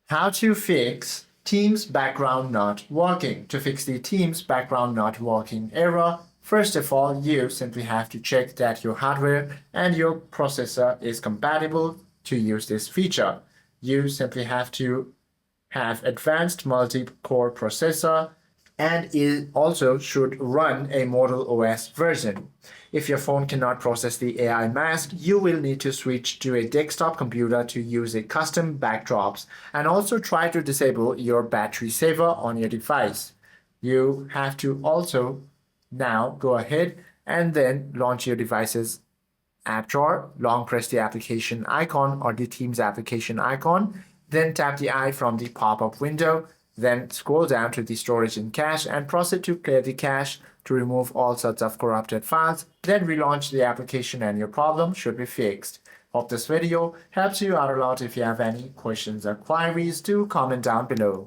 How to fix Teams background not working. To fix the Teams background not working error, first of all, you simply have to check that your hardware and your processor is compatible to use this feature. You simply have to have advanced multi-core processor, and it also should run a Model OS version. If your phone cannot process the AI mask, you will need to switch to a desktop computer to use a custom backdrops, and also try to disable your battery saver on your device. You have to also now go ahead and then launch your device's app drawer, long press the application icon or the Teams application icon, then tap the I from the pop-up window, then scroll down to the storage and cache and proceed to clear the cache to remove all sorts of corrupted files, then relaunch the application and your problem should be fixed. Hope this video helps you out a lot. If you have any questions or queries, do comment down below.